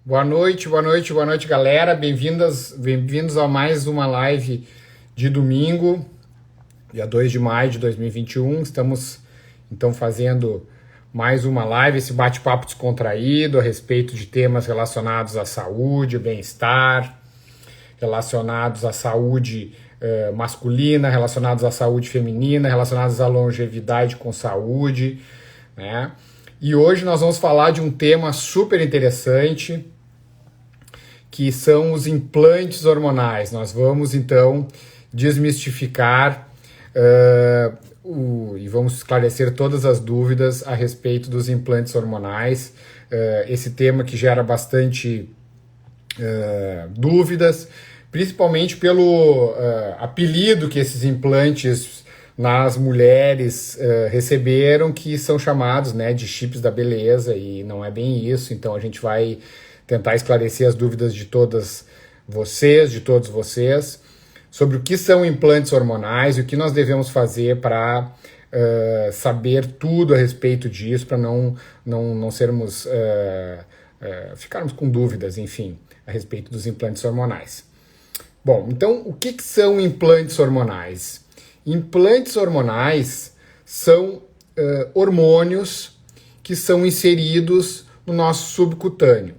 Boa noite, boa noite, boa noite, galera. Bem-vindos a mais uma live de domingo, dia 2 de maio de 2021. Estamos então fazendo mais uma live, esse bate-papo descontraído a respeito de temas relacionados à saúde, bem-estar, relacionados à saúde masculina, relacionados à saúde feminina, relacionados à longevidade com saúde, né? E hoje nós vamos falar de um tema super interessante, que são os implantes hormonais. Nós vamos então desmistificar e vamos esclarecer todas as dúvidas a respeito dos implantes hormonais. Esse tema que gera bastante dúvidas, principalmente pelo apelido que esses implantes nas mulheres receberam, que são chamados, né, de chips da beleza, e não é bem isso. Então a gente vai tentar esclarecer as dúvidas de todos vocês, sobre o que são implantes hormonais e o que nós devemos fazer para saber tudo a respeito disso, para não sermos ficarmos com dúvidas, enfim, a respeito dos implantes hormonais. Bom, então o que são implantes hormonais? Implantes hormonais são hormônios que são inseridos no nosso subcutâneo.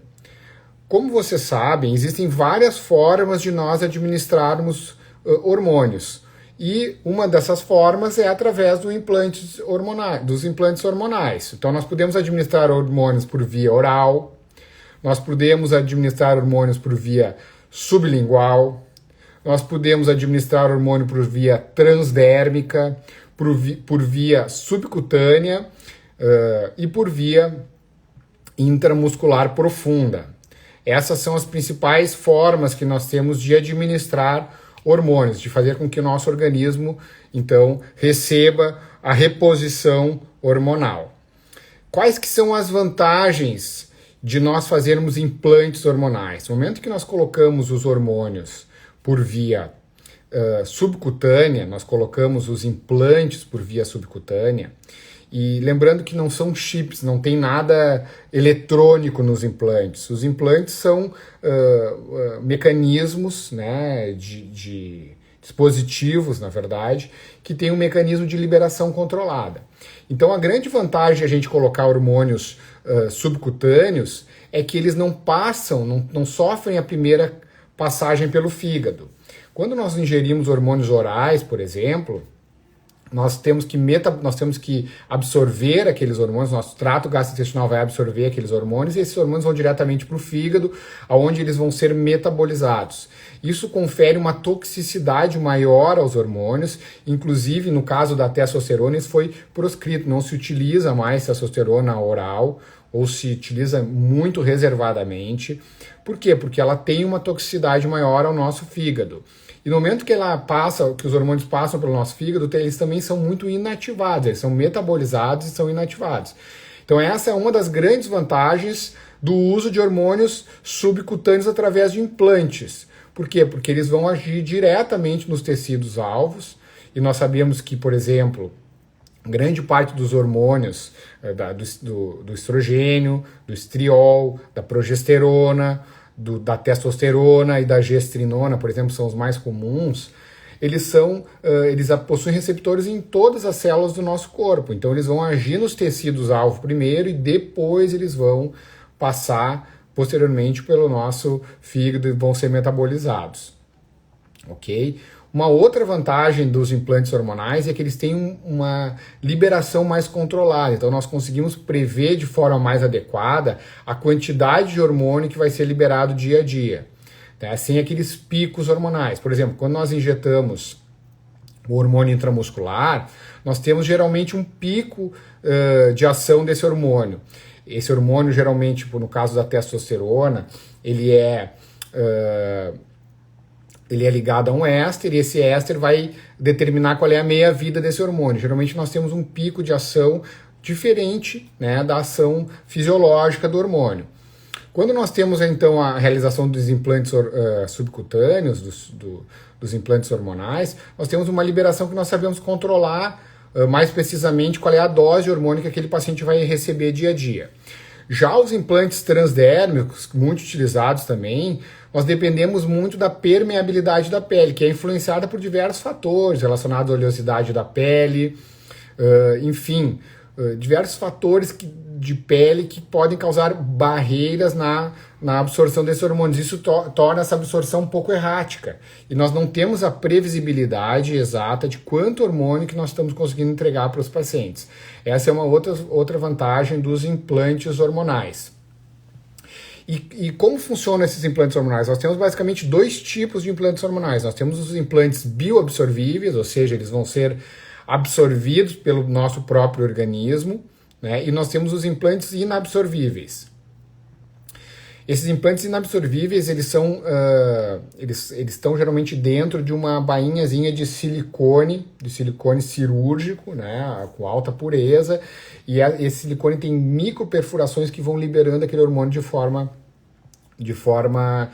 Como vocês sabem, existem várias formas de nós administrarmos hormônios. E uma dessas formas é através dos implantes hormonais. Então nós podemos administrar hormônios por via oral, nós podemos administrar hormônios por via sublingual, nós podemos administrar hormônio por via transdérmica, por via subcutânea e por via intramuscular profunda. Essas são as principais formas que nós temos de administrar hormônios, de fazer com que o nosso organismo, então, receba a reposição hormonal. Quais que são as vantagens de nós fazermos implantes hormonais? No momento que nós colocamos os hormônios por via subcutânea, nós colocamos os implantes por via subcutânea, e lembrando que não são chips, não tem nada eletrônico nos implantes. Os implantes são mecanismos, né, de dispositivos, na verdade, que tem um mecanismo de liberação controlada. Então a grande vantagem de a gente colocar hormônios subcutâneos é que eles não passam, não sofrem a primeira passagem pelo fígado. Quando nós ingerimos hormônios orais, por exemplo, nós temos que absorver aqueles hormônios, nosso trato gastrointestinal vai absorver aqueles hormônios, e esses hormônios vão diretamente para o fígado, onde eles vão ser metabolizados. Isso confere uma toxicidade maior aos hormônios, inclusive no caso da testosterona isso foi proscrito, não se utiliza mais testosterona oral, ou se utiliza muito reservadamente. Por quê? Porque ela tem uma toxicidade maior ao nosso fígado. E no momento que que os hormônios passam pelo nosso fígado, eles também são muito inativados, eles são metabolizados e são inativados. Então essa é uma das grandes vantagens do uso de hormônios subcutâneos através de implantes. Por quê? Porque eles vão agir diretamente nos tecidos alvos, e nós sabemos que, por exemplo, grande parte dos hormônios do estrogênio, do estriol, da progesterona, da testosterona e da gestrinona, por exemplo, são os mais comuns, eles possuem receptores em todas as células do nosso corpo. Então eles vão agir nos tecidos-alvo primeiro e depois eles vão passar posteriormente pelo nosso fígado e vão ser metabolizados. Ok? Uma outra vantagem dos implantes hormonais é que eles têm uma liberação mais controlada. Então nós conseguimos prever de forma mais adequada a quantidade de hormônio que vai ser liberado dia a dia, tá? Sem aqueles picos hormonais. Por exemplo, quando nós injetamos o hormônio intramuscular, nós temos geralmente um pico de ação desse hormônio. Esse hormônio geralmente, no caso da testosterona, ele é ligado a um éster, e esse éster vai determinar qual é a meia-vida desse hormônio. Geralmente nós temos um pico de ação diferente, né, da ação fisiológica do hormônio. Quando nós temos então a realização dos implantes subcutâneos, dos implantes hormonais, nós temos uma liberação que nós sabemos controlar mais precisamente qual é a dose de hormônio que aquele paciente vai receber dia a dia. Já os implantes transdérmicos, muito utilizados também, nós dependemos muito da permeabilidade da pele, que é influenciada por diversos fatores relacionados à oleosidade da pele, enfim, diversos fatores de pele que podem causar barreiras na absorção desses hormônios. Isso torna essa absorção um pouco errática. E nós não temos a previsibilidade exata de quanto hormônio que nós estamos conseguindo entregar para os pacientes. Essa é uma outra vantagem dos implantes hormonais. E como funcionam esses implantes hormonais? Nós temos basicamente dois tipos de implantes hormonais. Nós temos os implantes bioabsorvíveis, ou seja, eles vão ser absorvidos pelo nosso próprio organismo, né? E nós temos os implantes inabsorvíveis. Esses implantes inabsorvíveis, eles estão geralmente dentro de uma bainhazinha de silicone cirúrgico, né, com alta pureza, e esse silicone tem microperfurações que vão liberando aquele hormônio de forma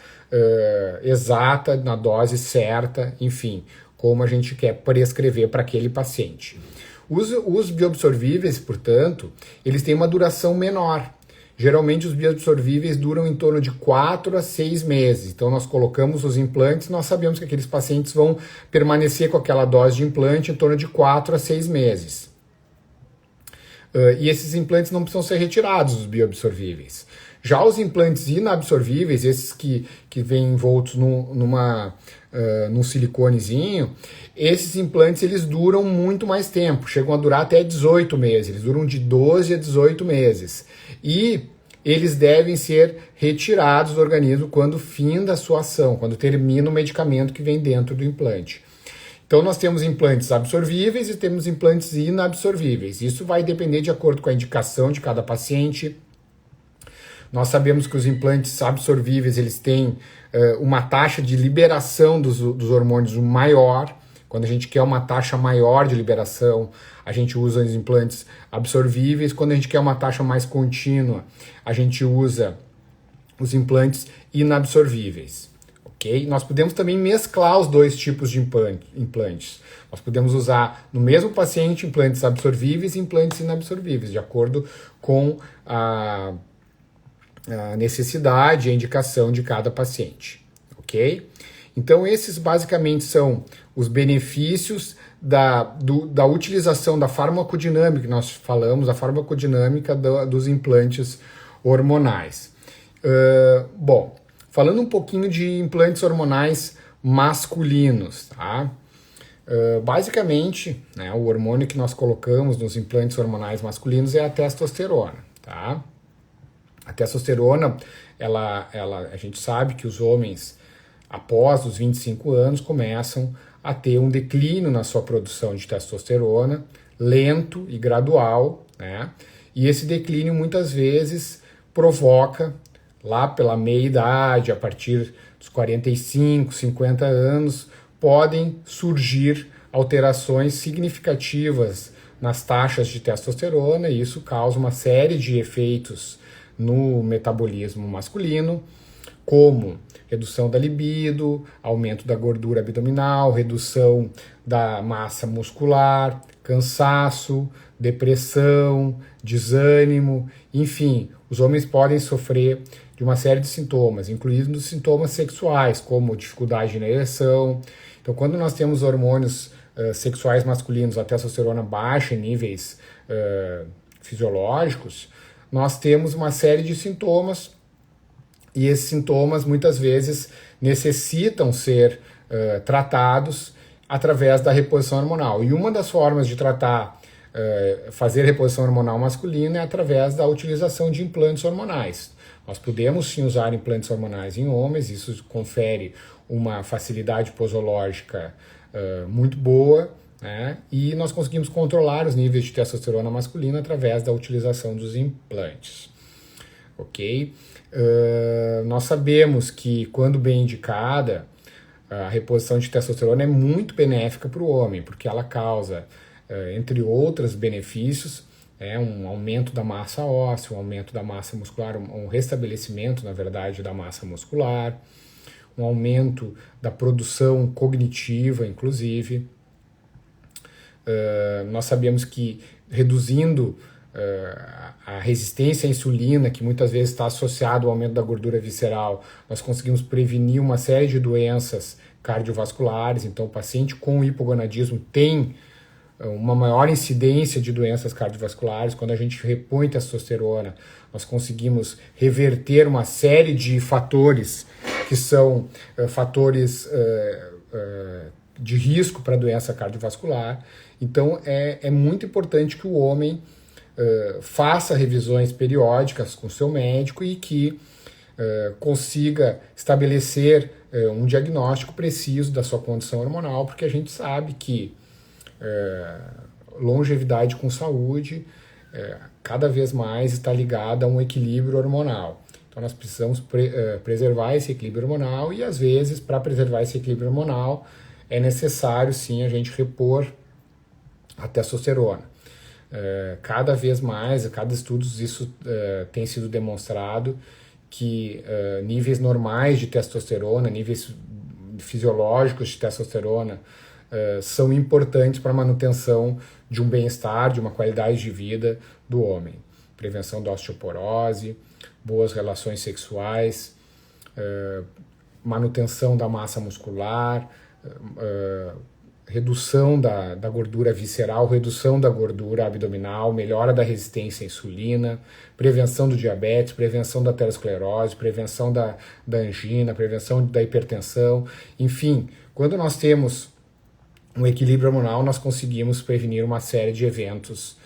exata, na dose certa, enfim, como a gente quer prescrever para aquele paciente. Os bioabsorvíveis, portanto, eles têm uma duração menor. Geralmente os bioabsorvíveis duram em torno de 4 a 6 meses. Então nós colocamos os implantes, nós sabemos que aqueles pacientes vão permanecer com aquela dose de implante em torno de 4 a 6 meses. E esses implantes não precisam ser retirados, os bioabsorvíveis. Já os implantes inabsorvíveis, esses que vêm envoltos num siliconezinho, esses implantes eles duram muito mais tempo, chegam a durar até 18 meses, eles duram de 12 a 18 meses. E eles devem ser retirados do organismo quando finda a sua ação, quando termina o medicamento que vem dentro do implante. Então nós temos implantes absorvíveis e temos implantes inabsorvíveis. Isso vai depender de acordo com a indicação de cada paciente. Nós sabemos que os implantes absorvíveis eles têm uma taxa de liberação dos hormônios maior. Quando a gente quer uma taxa maior de liberação, a gente usa os implantes absorvíveis. Quando a gente quer uma taxa mais contínua, a gente usa os implantes inabsorvíveis. Okay? Nós podemos também mesclar os dois tipos de implantes. Nós podemos usar no mesmo paciente implantes absorvíveis e implantes inabsorvíveis, de acordo com a necessidade e a indicação de cada paciente, ok? Então esses basicamente são os benefícios da utilização da farmacodinâmica que nós falamos, a farmacodinâmica dos implantes hormonais. Bom, falando um pouquinho de implantes hormonais masculinos, tá? Basicamente, né, o hormônio que nós colocamos nos implantes hormonais masculinos é a testosterona, tá? A testosterona, a gente sabe que os homens, após os 25 anos, começam a ter um declínio na sua produção de testosterona, lento e gradual, né? E esse declínio muitas vezes provoca, lá pela meia-idade, a partir dos 45, 50 anos, podem surgir alterações significativas nas taxas de testosterona, e isso causa uma série de efeitos no metabolismo masculino, como redução da libido, aumento da gordura abdominal, redução da massa muscular, cansaço, depressão, desânimo, enfim, os homens podem sofrer de uma série de sintomas, incluindo sintomas sexuais, como dificuldade na ereção. Então, quando nós temos hormônios sexuais masculinos, a testosterona baixa em níveis fisiológicos, nós temos uma série de sintomas, e esses sintomas muitas vezes necessitam ser tratados através da reposição hormonal. E uma das formas de tratar, fazer reposição hormonal masculina é através da utilização de implantes hormonais. Nós podemos sim usar implantes hormonais em homens, isso confere uma facilidade posológica muito boa, né? E nós conseguimos controlar os níveis de testosterona masculina através da utilização dos implantes. Ok? Nós sabemos que, quando bem indicada, a reposição de testosterona é muito benéfica para o homem, porque ela causa, entre outros benefícios, um aumento da massa óssea, um aumento da massa muscular, um restabelecimento, na verdade, da massa muscular, um aumento da produção cognitiva, inclusive. Nós sabemos que, reduzindo a resistência à insulina, que muitas vezes está associado ao aumento da gordura visceral, nós conseguimos prevenir uma série de doenças cardiovasculares. Então, o paciente com hipogonadismo tem uma maior incidência de doenças cardiovasculares. Quando a gente repõe testosterona, nós conseguimos reverter uma série de fatores que são fatores de risco para doença cardiovascular. Então, é muito importante que o homem faça revisões periódicas com seu médico e que consiga estabelecer um diagnóstico preciso da sua condição hormonal, porque a gente sabe que longevidade com saúde cada vez mais está ligada a um equilíbrio hormonal. Então nós precisamos preservar esse equilíbrio hormonal e às vezes para preservar esse equilíbrio hormonal é necessário sim a gente repor a testosterona. Cada vez mais, a cada estudo isso tem sido demonstrado que níveis normais de testosterona, níveis fisiológicos de testosterona são importantes para a manutenção de um bem-estar, de uma qualidade de vida do homem. Prevenção da osteoporose, boas relações sexuais, manutenção da massa muscular, redução da gordura visceral, redução da gordura abdominal, melhora da resistência à insulina, prevenção do diabetes, prevenção da aterosclerose, prevenção da angina, prevenção da hipertensão. Enfim, quando nós temos um equilíbrio hormonal, nós conseguimos prevenir uma série de eventos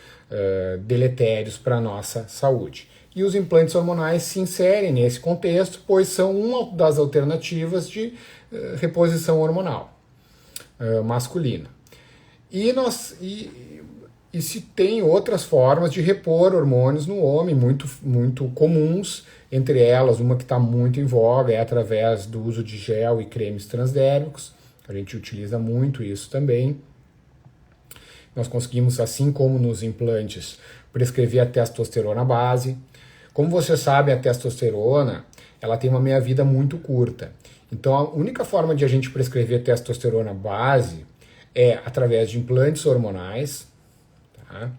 deletérios para a nossa saúde. E os implantes hormonais se inserem nesse contexto, pois são uma das alternativas de reposição hormonal masculina. E se tem outras formas de repor hormônios no homem, muito comuns, entre elas, uma que está muito em voga é através do uso de gel e cremes transdérmicos. A gente utiliza muito isso também. Nós conseguimos, assim como nos implantes, prescrever a testosterona base. Como você sabe, a testosterona ela tem uma meia-vida muito curta. Então, a única forma de a gente prescrever testosterona base é através de implantes hormonais, tá?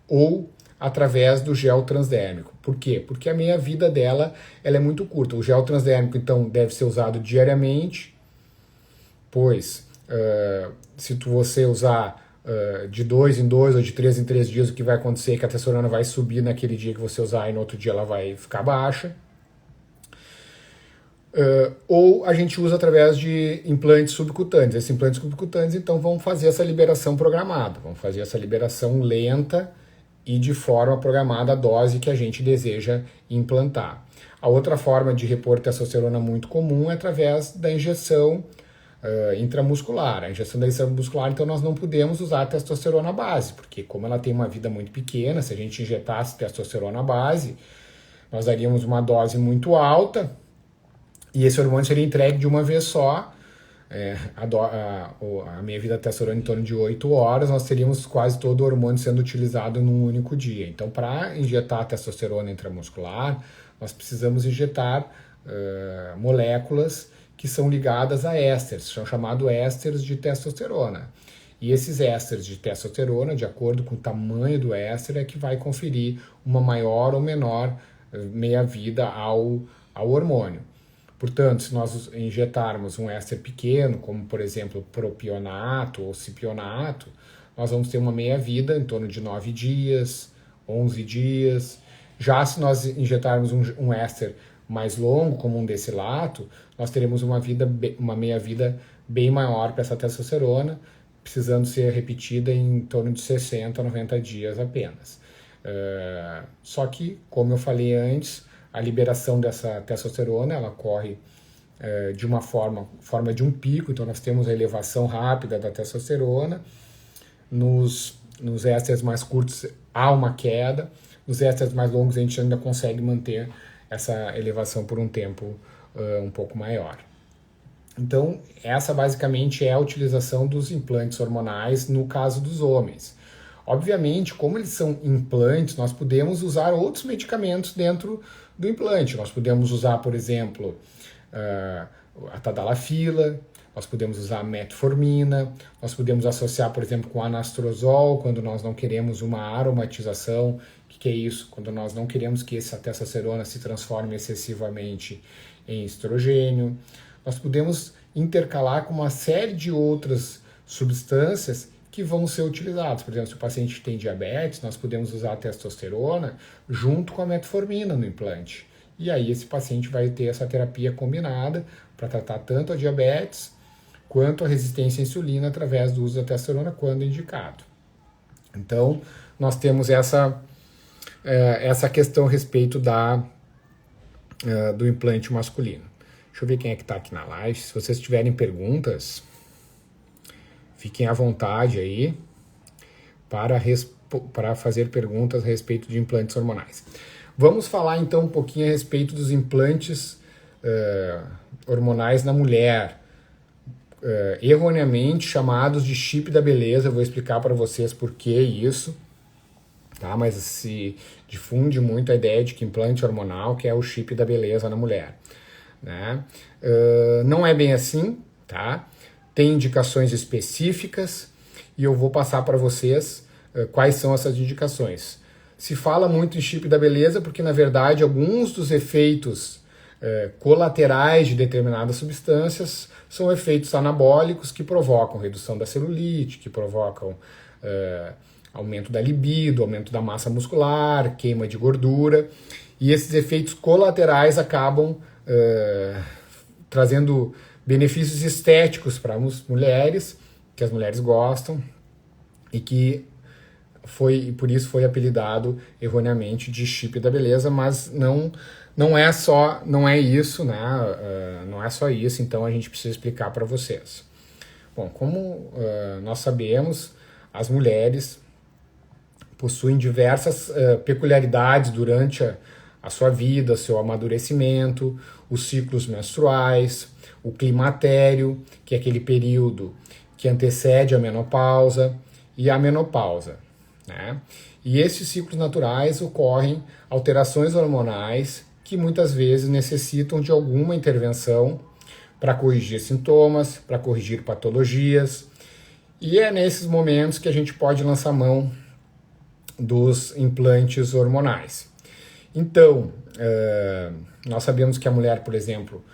Ou através do gel transdérmico. Por quê? Porque a meia-vida dela ela é muito curta. O gel transdérmico, então, deve ser usado diariamente, pois se você usar de 2 em 2 ou de 3 em 3 dias, o que vai acontecer é que a testosterona vai subir naquele dia que você usar e no outro dia ela vai ficar baixa. Ou a gente usa através de implantes subcutâneos. Esses implantes subcutâneos, então, vão fazer essa liberação programada, vão fazer essa liberação lenta e de forma programada a dose que a gente deseja implantar. A outra forma de repor testosterona muito comum é através da injeção intramuscular. A injeção da intramuscular, então, nós não podemos usar a testosterona base, porque como ela tem uma vida muito pequena, se a gente injetasse testosterona base, nós daríamos uma dose muito alta, e esse hormônio seria entregue de uma vez só. A meia-vida da testosterona em torno de 8 horas, nós teríamos quase todo o hormônio sendo utilizado num único dia. Então, para injetar a testosterona intramuscular, nós precisamos injetar moléculas que são ligadas a ésteres, são chamados ésteres de testosterona. E esses ésteres de testosterona, de acordo com o tamanho do éster, é que vai conferir uma maior ou menor meia-vida ao hormônio. Portanto, se nós injetarmos um éster pequeno, como por exemplo propionato ou cipionato, nós vamos ter uma meia-vida em torno de 9 dias, 11 dias. Já se nós injetarmos um éster mais longo, como um decilato, nós teremos uma meia-vida bem maior para essa testosterona, precisando ser repetida em torno de 60 a 90 dias apenas. Só que, como eu falei antes, a liberação dessa testosterona ela ocorre de uma forma de um pico, então nós temos a elevação rápida da testosterona. Nos ésteres mais curtos há uma queda, nos ésteres mais longos a gente ainda consegue manter essa elevação por um tempo um pouco maior. Então, essa basicamente é a utilização dos implantes hormonais no caso dos homens. Obviamente, como eles são implantes, nós podemos usar outros medicamentos dentro do implante. Nós podemos usar, por exemplo, a tadalafila, nós podemos usar a metformina, nós podemos associar, por exemplo, com anastrozol, quando nós não queremos uma aromatização que é isso? Quando nós não queremos que essa testosterona se transforme excessivamente em estrogênio. Nós podemos intercalar com uma série de outras substâncias que vão ser utilizadas. Por exemplo, se o paciente tem diabetes, nós podemos usar a testosterona junto com a metformina no implante. E aí esse paciente vai ter essa terapia combinada para tratar tanto a diabetes quanto a resistência à insulina através do uso da testosterona quando indicado. Então, nós temos essa questão a respeito do implante masculino. Deixa eu ver quem é que está aqui na live. Se vocês tiverem perguntas, fiquem à vontade aí para fazer perguntas a respeito de implantes hormonais. Vamos falar então um pouquinho a respeito dos implantes hormonais na mulher, erroneamente chamados de chip da beleza. Eu vou explicar para vocês por que isso, tá? Mas se difunde muito a ideia de que implante hormonal que é o chip da beleza na mulher, né? Não é bem assim, tá? Tem indicações específicas e eu vou passar para vocês quais são essas indicações. Se fala muito em chip da beleza porque, na verdade, alguns dos efeitos colaterais de determinadas substâncias são efeitos anabólicos que provocam redução da celulite, que provocam aumento da libido, aumento da massa muscular, queima de gordura, e esses efeitos colaterais acabam trazendo benefícios estéticos para as mulheres, que as mulheres gostam, e que por isso foi apelidado erroneamente de chip da beleza, mas não é isso, né? Não é só isso, então a gente precisa explicar para vocês. Bom, como nós sabemos, as mulheres possuem diversas peculiaridades durante a sua vida, seu amadurecimento, os ciclos menstruais, o climatério, que é aquele período que antecede a menopausa, e a menopausa, né? E esses ciclos naturais ocorrem alterações hormonais que muitas vezes necessitam de alguma intervenção para corrigir sintomas, para corrigir patologias, e é nesses momentos que a gente pode lançar mão dos implantes hormonais. Então, nós sabemos que a mulher, por exemplo,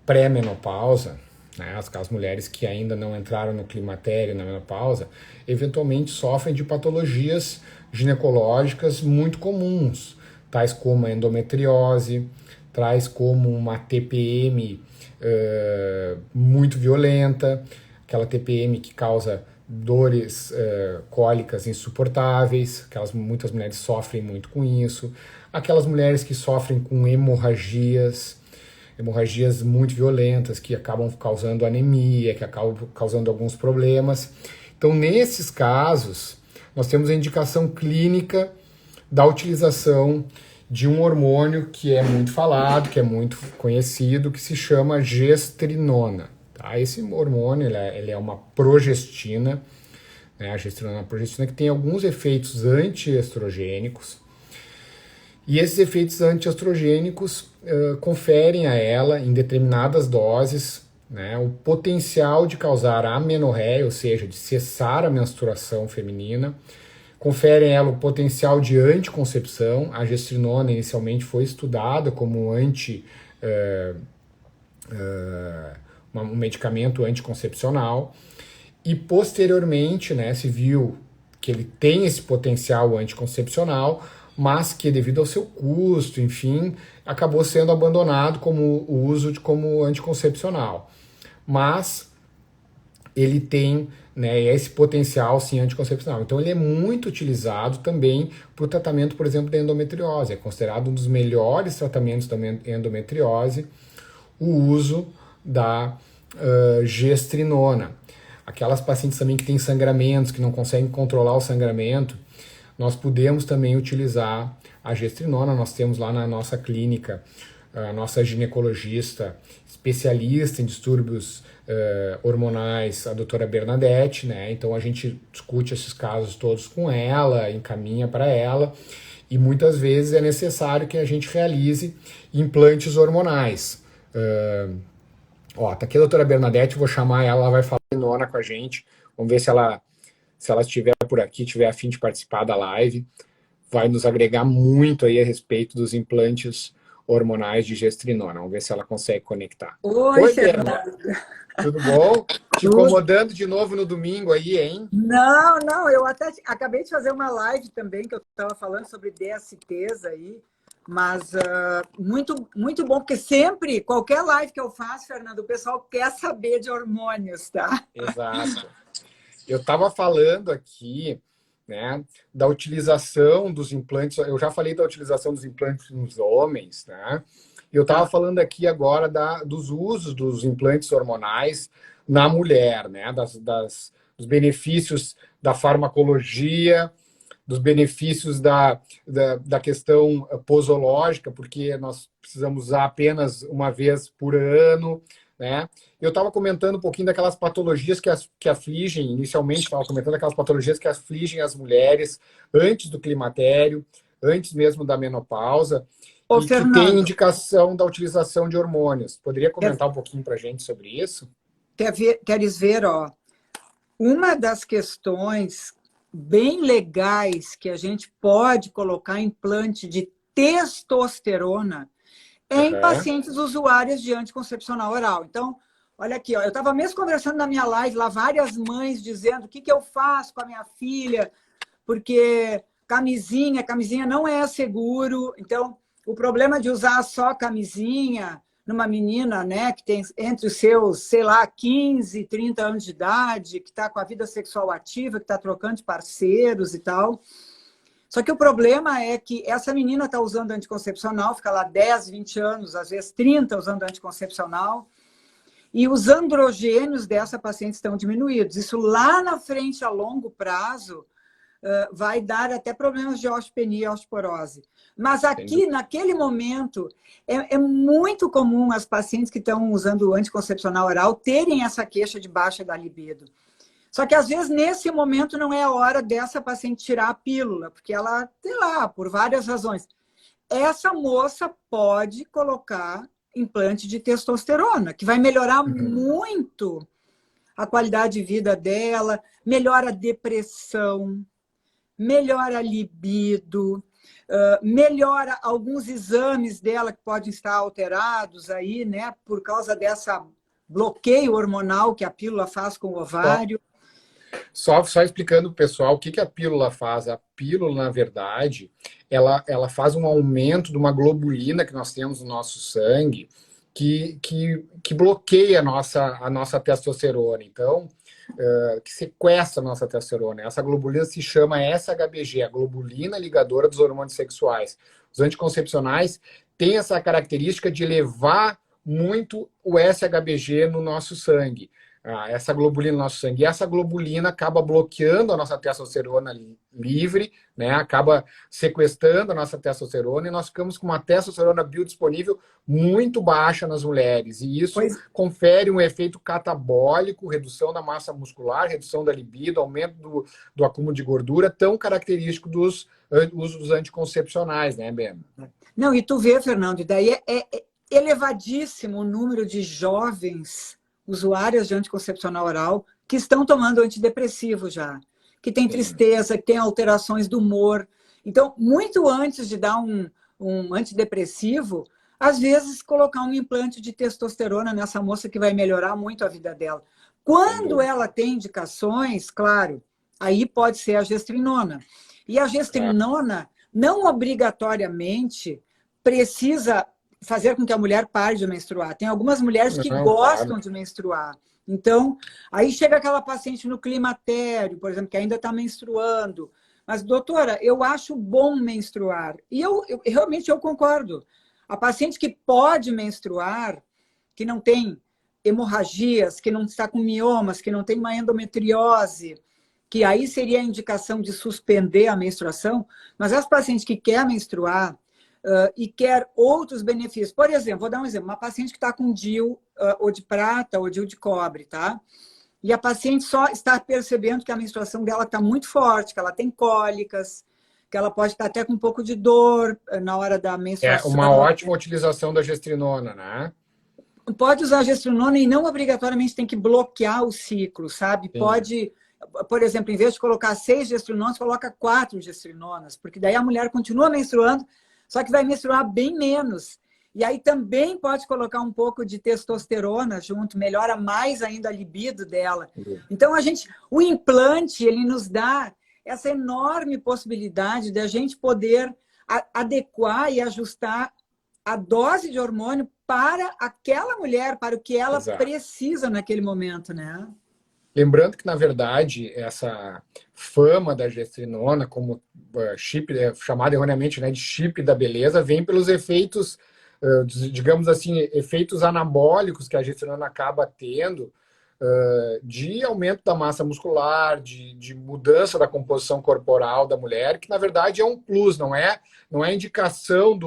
pré-menopausa, né, as mulheres que ainda não entraram no climatério, na menopausa, eventualmente sofrem de patologias ginecológicas muito comuns, tais como a endometriose, tais como uma TPM muito violenta, aquela TPM que causa dores cólicas insuportáveis, muitas mulheres sofrem muito com isso, aquelas mulheres que sofrem com hemorragias muito violentas, que acabam causando anemia, que acabam causando alguns problemas. Então, nesses casos, nós temos a indicação clínica da utilização de um hormônio que é muito falado, que é muito conhecido, que se chama gestrinona. Tá? Esse hormônio ele é uma progestina, né? A gestrinona é uma progestina que tem alguns efeitos antiestrogênicos, e esses efeitos antiestrogênicos conferem a ela, em determinadas doses, né, o potencial de causar amenorreia, ou seja, de cessar a menstruação feminina, conferem a ela o potencial de anticoncepção. A gestrinona inicialmente foi estudada como um medicamento anticoncepcional, e posteriormente, né, se viu que ele tem esse potencial anticoncepcional, mas que devido ao seu custo, enfim, acabou sendo abandonado como o uso como anticoncepcional. Mas ele tem, né, esse potencial, sim, anticoncepcional. Então ele é muito utilizado também para o tratamento, por exemplo, da endometriose. É considerado um dos melhores tratamentos da endometriose o uso da gestrinona. Aquelas pacientes também que têm sangramentos, que não conseguem controlar o sangramento, nós podemos também utilizar a gestrinona. Nós temos lá na nossa clínica a nossa ginecologista especialista em distúrbios hormonais, a doutora Bernadette, né? Então a gente discute esses casos todos com ela, encaminha para ela, e muitas vezes é necessário que a gente realize implantes hormonais. Tá aqui a doutora Bernadette, vou chamar ela vai falar de nona com a gente. Vamos ver se ela estiver por aqui, tiver a fim de participar da live. vai nos agregar muito aí a respeito dos implantes hormonais de gestrinona. Vamos ver se ela consegue conectar. Oi, Oi, Bena, Fernando. tudo bom? Te Tudo? incomodando de novo no domingo aí, hein? Não, não, eu até acabei de fazer uma live também, que eu estava falando sobre DSTs aí, mas muito, muito bom, porque sempre, qualquer live que eu faço, Fernando, o pessoal quer saber de hormônios, tá? Exato. Eu estava falando aqui, né, da utilização dos implantes. Eu já falei da utilização dos implantes nos homens, né? Eu estava Tá. falando aqui agora dos usos dos implantes hormonais na mulher, né? Dos benefícios da farmacologia, dos benefícios da questão posológica, porque nós precisamos usar apenas uma vez por ano, né? Eu estava comentando um pouquinho daquelas patologias que afligem, inicialmente estava comentando aquelas patologias que afligem as mulheres antes do climatério, antes mesmo da menopausa, Ô, e que tem Fernando, indicação da utilização de hormônios. Poderia quer, comentar um pouquinho para a gente sobre isso? queres ver, ó, uma das questões bem legais que a gente pode colocar implante de testosterona em Aham. pacientes usuárias de anticoncepcional oral. Então, olha aqui, ó, eu estava mesmo conversando na minha live lá, várias mães dizendo o que, que eu faço com a minha filha, porque camisinha não é seguro. Então, o problema de usar só camisinha numa menina, né, que tem entre os seus, sei lá, 15, 30 anos de idade, que está com a vida sexual ativa, que está trocando de parceiros e tal. Só que o problema é que essa menina está usando anticoncepcional, fica lá 10, 20 anos, às vezes 30 usando anticoncepcional, e os androgênios dessa paciente estão diminuídos. Isso lá na frente, a longo prazo, vai dar até problemas de osteopenia e osteoporose. Mas Sem aqui, dúvida. naquele momento, é muito comum as pacientes que estão usando o anticoncepcional oral terem essa queixa de baixa da libido. Só que, às vezes, nesse momento, não é a hora dessa paciente tirar a pílula, porque ela, sei lá, por várias razões. Essa moça pode colocar implante de testosterona, que vai melhorar Uhum. muito a qualidade de vida dela, melhora a depressão, melhora a libido, melhora alguns exames dela que podem estar alterados aí, né, por causa dessa bloqueio hormonal que a pílula faz com o Só, ovário. só explicando para o pessoal o que, que a pílula faz. A pílula, na verdade, ela faz um aumento de uma globulina que nós temos no nosso sangue que bloqueia a nossa testosterona. Então, que sequestra a nossa testosterona. Essa globulina se chama SHBG, a globulina ligadora dos hormônios sexuais. Os anticoncepcionais têm essa característica de elevar muito o SHBG no nosso sangue, essa globulina no nosso sangue. E essa globulina acaba bloqueando a nossa testosterona livre, né? Acaba sequestrando a nossa testosterona e nós ficamos com uma testosterona biodisponível muito baixa nas mulheres. E isso Pois, confere um efeito catabólico, redução da massa muscular, redução da libido, aumento do acúmulo de gordura, tão característico dos usos dos anticoncepcionais, né, Ben? não, e tu vê, Fernando, daí é elevadíssimo o número de jovens usuárias de anticoncepcional oral que estão tomando antidepressivo já, que tem Sim. tristeza, que tem alterações do humor. Então, muito antes de dar um antidepressivo, às vezes colocar um implante de testosterona nessa moça que vai melhorar muito a vida dela. Sem Quando dúvida. ela tem indicações, claro, aí pode ser a gestrinona. E a É. gestrinona não obrigatoriamente precisa fazer com que a mulher pare de menstruar. Tem algumas mulheres que Não, claro. gostam de menstruar. Então, aí chega aquela paciente no climatério, por exemplo, que ainda está menstruando. Mas, doutora, eu acho bom menstruar. E eu realmente eu concordo. A paciente que pode menstruar, que não tem hemorragias, que não está com miomas, que não tem uma endometriose, que aí seria a indicação de suspender a menstruação, mas as pacientes que querem menstruar e quer outros benefícios, por exemplo, vou dar um exemplo, uma paciente que está com DIU ou de prata ou DIU de cobre, tá? E a paciente só está percebendo que a menstruação dela está muito forte, que ela tem cólicas, que ela pode estar até com um pouco de dor na hora da É uma menstruação. ótima utilização da gestrinona, né? Pode usar gestrinona e não obrigatoriamente tem que bloquear o ciclo, sabe? Sim. Pode por exemplo, em vez de colocar 6 gestrinonas, coloca 4 gestrinonas, porque daí a mulher continua menstruando, só que vai menstruar bem menos. E aí também pode colocar um pouco de testosterona junto, melhora mais ainda a libido dela. Então, o implante, ele nos dá essa enorme possibilidade de a gente poder adequar e ajustar a dose de hormônio para aquela mulher, para o que ela precisa naquele momento, né? Lembrando que, na verdade, essa fama da gestrinona como chip, chamada erroneamente, né, de chip da beleza, vem pelos efeitos, digamos assim, efeitos anabólicos que a gestrinona acaba tendo, de aumento da massa muscular, de mudança da composição corporal da mulher, que, na verdade, é um plus, não é indicação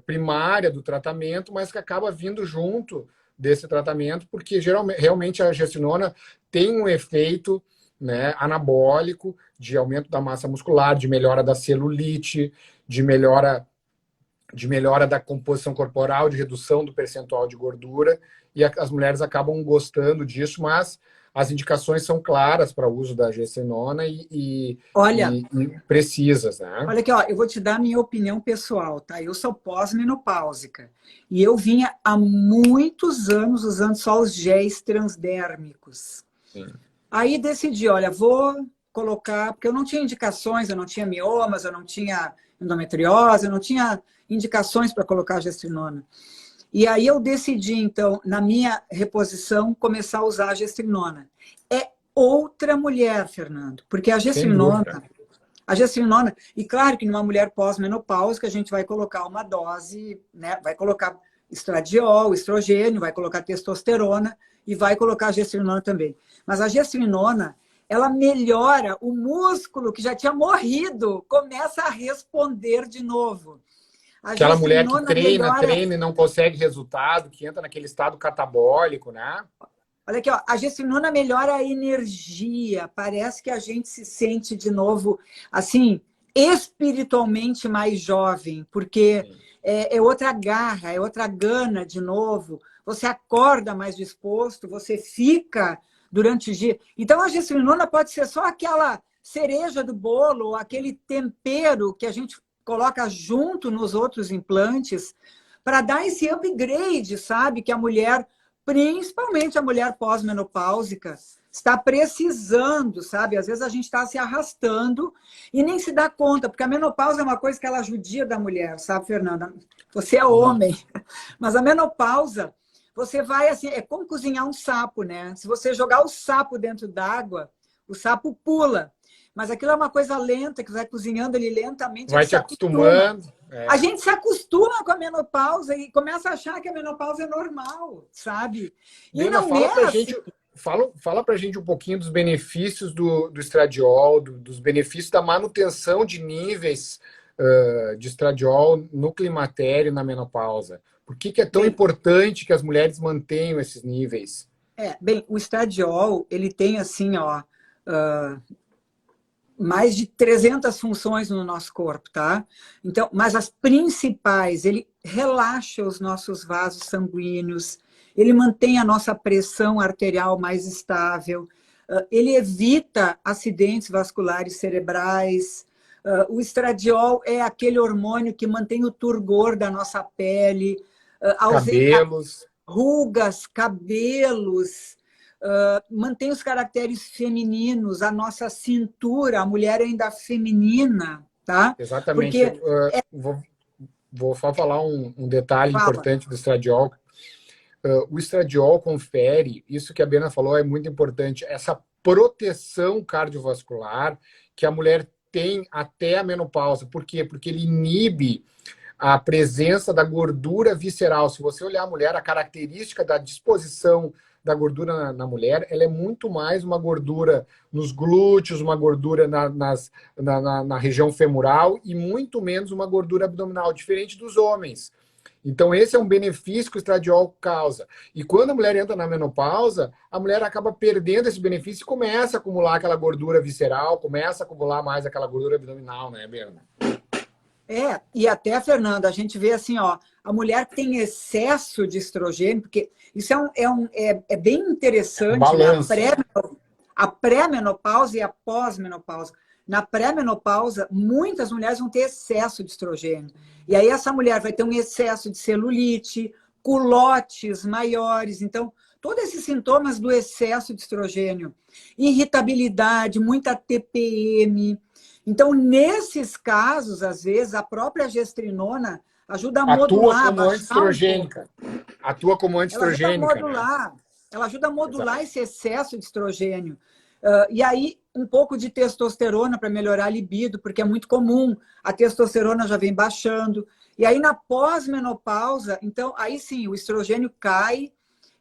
primária do tratamento, mas que acaba vindo junto desse tratamento, porque realmente a gestrinona tem um efeito, né, anabólico, de aumento da massa muscular, de melhora da celulite, de melhora da composição corporal, de redução do percentual de gordura, e as mulheres acabam gostando disso, mas as indicações são claras para o uso da gestrinona e precisas, né? Olha aqui, ó, eu vou te dar a minha opinião pessoal, tá? Eu sou pós-menopáusica e eu vinha há muitos anos usando só os géis transdérmicos. Sim. Aí decidi, olha, vou colocar, porque eu não tinha indicações, eu não tinha miomas, eu não tinha endometriose, eu não tinha indicações para colocar gestrinona. E aí eu decidi, então, na minha reposição, começar a usar a gestrinona. É outra mulher, Fernando, porque a gestrinona, e claro que numa mulher pós-menopáusica a gente vai colocar uma dose, né? Vai colocar estradiol, estrogênio, vai colocar testosterona e vai colocar a gestrinona também. Mas a gestrinona, ela melhora o músculo que já tinha morrido, começa a responder de novo. Aquela mulher que treina e não consegue resultado, que entra naquele estado catabólico, né? Olha aqui, ó, a gestrinona melhora a energia, parece que a gente se sente de novo, assim, espiritualmente mais jovem, porque é outra garra, é outra gana de novo, você acorda mais disposto, você fica durante o dia. Então, a gestrinona pode ser só aquela cereja do bolo, aquele tempero que a gente coloca junto nos outros implantes para dar esse upgrade, sabe? Que a mulher, principalmente a mulher pós-menopáusica, está precisando, sabe? Às vezes a gente está se arrastando e nem se dá conta, porque a menopausa é uma coisa que ela judia da mulher, sabe, Fernanda? Você é homem, mas a menopausa, você vai assim, é como cozinhar um sapo, né? Se você jogar o sapo dentro d'água, o sapo pula. Mas aquilo é uma coisa lenta, que vai cozinhando ele lentamente. Vai te acostumando. A gente se acostuma com a menopausa e começa a achar que a menopausa é normal, sabe? E Nena, fala pra gente um pouquinho dos benefícios do estradiol, dos benefícios da manutenção de níveis de estradiol no climatério, na menopausa. Por que é tão importante que as mulheres mantenham esses níveis? Bem, o estradiol, ele tem assim, ó... mais de 300 funções no nosso corpo, tá? Então, mas as principais, ele relaxa os nossos vasos sanguíneos, ele mantém a nossa pressão arterial mais estável, ele evita acidentes vasculares cerebrais, o estradiol é aquele hormônio que mantém o turgor da nossa pele, cabelos, rugas, cabelos, mantém os caracteres femininos, a nossa cintura, a mulher ainda feminina, tá? Exatamente. Porque vou só falar um detalhe importante do estradiol. O estradiol confere, isso que a Bena falou é muito importante, essa proteção cardiovascular que a mulher tem até a menopausa. Por quê? Porque ele inibe a presença da gordura visceral. Se você olhar a mulher, a característica da disposição da gordura na mulher, ela é muito mais uma gordura nos glúteos, uma gordura na região femoral e muito menos uma gordura abdominal, diferente dos homens. Então, esse é um benefício que o estradiol causa. E quando a mulher entra na menopausa, a mulher acaba perdendo esse benefício e começa a acumular aquela gordura visceral, começa a acumular mais aquela gordura abdominal, né, Berna? E até, Fernanda, a gente vê assim, ó, a mulher que tem excesso de estrogênio, porque isso é bem interessante, né? a pré-menopausa e a pós-menopausa. Na pré-menopausa, muitas mulheres vão ter excesso de estrogênio. E aí essa mulher vai ter um excesso de celulite, culotes maiores. Então, todos esses sintomas do excesso de estrogênio, irritabilidade, muita TPM. Então, nesses casos, às vezes, a própria gestrinona ajuda a modular, como antiestrogênica. Atua como antiestrogênica. Ela ajuda a modular, né? ela ajuda a modular esse excesso de estrogênio. E aí, um pouco de testosterona para melhorar a libido, porque é muito comum, a testosterona já vem baixando. E aí, na pós-menopausa, então, aí sim, o estrogênio cai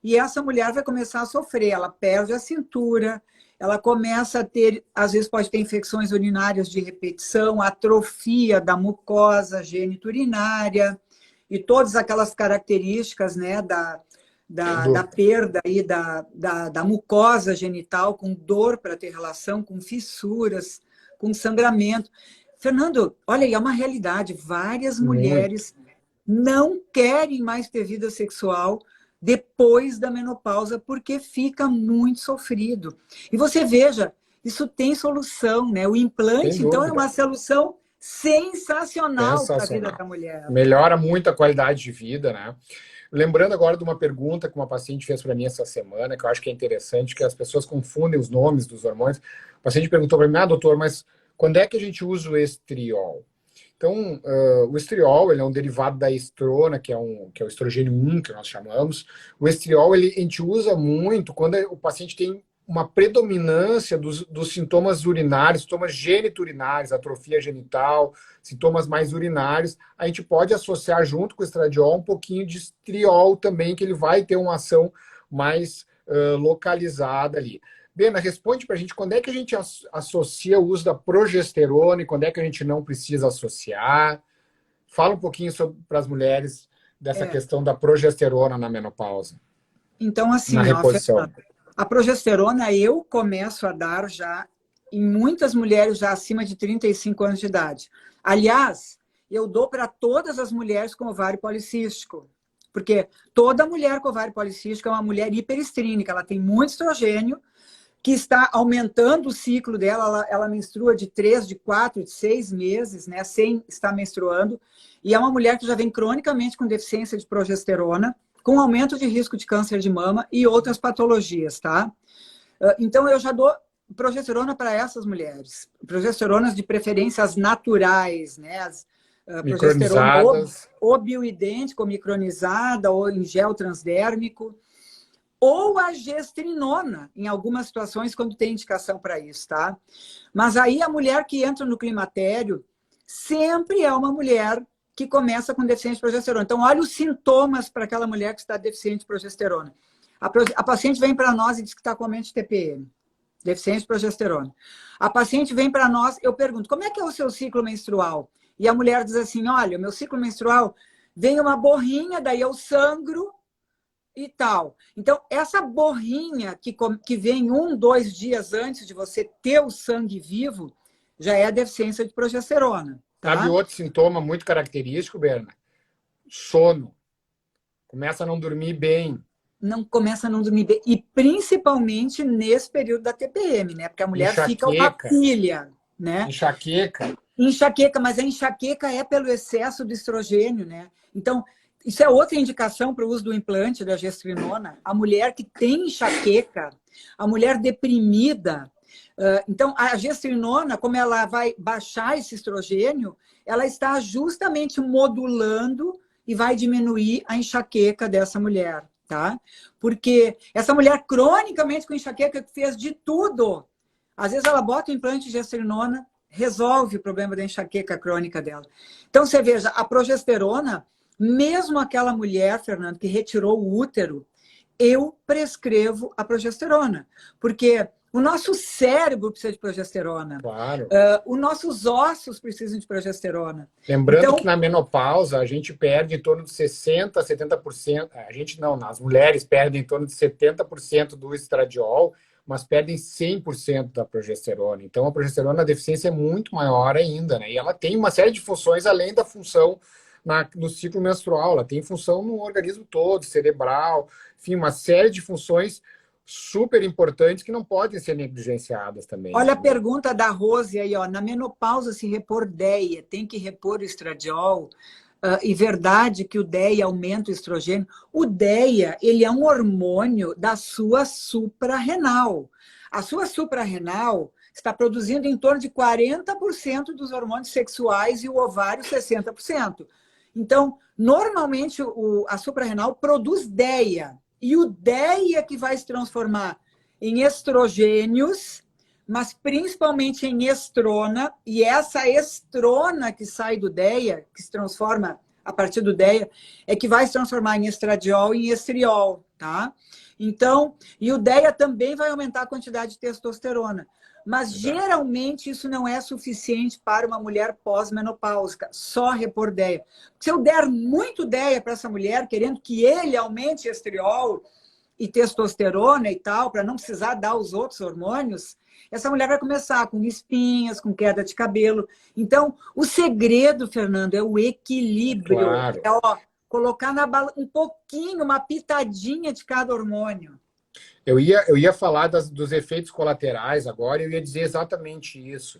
e essa mulher vai começar a sofrer. Ela perde a cintura, ela começa a ter, às vezes pode ter infecções urinárias de repetição, atrofia da mucosa geniturinária e todas aquelas características, né, da perda aí da mucosa genital, com dor para ter relação, com fissuras, com sangramento. Fernando, olha aí, é uma realidade. Várias mulheres não querem mais ter vida sexual depois da menopausa, porque fica muito sofrido. E você veja, isso tem solução, né? O implante, então, é uma solução sensacional para a vida da mulher. Melhora muito a qualidade de vida, né? Lembrando agora de uma pergunta que uma paciente fez para mim essa semana, que eu acho que é interessante, que as pessoas confundem os nomes dos hormônios. O paciente perguntou para mim, doutor, mas quando é que a gente usa o estriol? Então, o estriol, ele é um derivado da estrona, que é o estrogênio 1, que nós chamamos. O estriol, a gente usa muito quando o paciente tem uma predominância dos sintomas urinários, sintomas geniturinários, atrofia genital, sintomas mais urinários. A gente pode associar junto com o estradiol um pouquinho de estriol também, que ele vai ter uma ação mais localizada ali. Bena, responde para a gente quando é que a gente associa o uso da progesterona e quando é que a gente não precisa associar. Fala um pouquinho para as mulheres dessa questão da progesterona na menopausa. Então, assim, na reposição. A progesterona eu começo a dar já em muitas mulheres já acima de 35 anos de idade. Aliás, eu dou para todas as mulheres com ovário policístico, porque toda mulher com ovário policístico é uma mulher hiperestrínica, ela tem muito estrogênio, que está aumentando o ciclo dela, ela menstrua de 3, de 4, de 6 meses, né, sem estar menstruando, e é uma mulher que já vem cronicamente com deficiência de progesterona, com aumento de risco de câncer de mama e outras patologias, tá? Então, eu já dou progesterona para essas mulheres. Progesteronas de preferências naturais, né? As progesterona ou bioidêntica, ou micronizada, ou em gel transdérmico, ou a gestrinona, em algumas situações, quando tem indicação para isso, tá? Mas aí a mulher que entra no climatério sempre é uma mulher que começa com deficiência de progesterona. Então, olha os sintomas para aquela mulher que está deficiente de progesterona. A paciente vem para nós e diz que está com aumento de TPM, deficiência de progesterona. A paciente vem para nós, eu pergunto, como é que é o seu ciclo menstrual? E a mulher diz assim, olha, o meu ciclo menstrual vem uma borrinha, daí eu sangro e tal. Então, essa borrinha que vem 1, 2 dias antes de você ter o sangue vivo, já é a deficiência de progesterona. Tá? Sabe outro sintoma muito característico, Berna? Sono. Começa a não dormir bem. Começa a não dormir bem. E principalmente nesse período da TPM, né? Porque a mulher fica uma pilha, né? Enxaqueca, mas a enxaqueca é pelo excesso de estrogênio, né? Então, isso é outra indicação para o uso do implante da gestrinona. A mulher que tem enxaqueca, a mulher deprimida. Então, a gestrinona, como ela vai baixar esse estrogênio, ela está justamente modulando e vai diminuir a enxaqueca dessa mulher, tá? Porque essa mulher cronicamente com enxaqueca que fez de tudo, às vezes ela bota o implante de gestrinona, resolve o problema da enxaqueca crônica dela. Então, você veja, a progesterona, mesmo aquela mulher, Fernando, que retirou o útero, eu prescrevo a progesterona, porque o nosso cérebro precisa de progesterona. Claro. Os nossos ossos precisam de progesterona. Lembrando então, que na menopausa a gente perde em torno de 60%, 70%. A gente não, as mulheres perdem em torno de 70% do estradiol, mas perdem 100% da progesterona. Então a progesterona, a deficiência é muito maior ainda, né? E ela tem uma série de funções além da função no ciclo menstrual. Ela tem função no organismo todo, cerebral, enfim, uma série de funções super importantes que não podem ser negligenciadas também. Olha a Entendeu? pergunta da Rose aí, ó. Na menopausa se repor DEA, tem que repor o estradiol? E verdade que o DEA aumenta o estrogênio? O DEA, ele é um hormônio da sua suprarrenal. A sua suprarrenal está produzindo em torno de 40% dos hormônios sexuais e o ovário 60%. Então, normalmente a suprarrenal produz DEA. E o DEA que vai se transformar em estrogênios, mas principalmente em estrona, e essa estrona que sai do DEA, que se transforma a partir do DEA, é que vai se transformar em estradiol e em estriol, tá? Então, e o DEA também vai aumentar a quantidade de testosterona. Mas geralmente isso não é suficiente para uma mulher pós-menopáusica, só repor DEA. Se eu der muito DEA para essa mulher, querendo que ele aumente estriol e testosterona e tal, para não precisar dar os outros hormônios, essa mulher vai começar com espinhas, com queda de cabelo. Então, o segredo, Fernando, é o equilíbrio. Claro. É, ó, colocar na bala um pouquinho, uma pitadinha de cada hormônio. Eu ia falar dos efeitos colaterais agora, e eu ia dizer exatamente isso.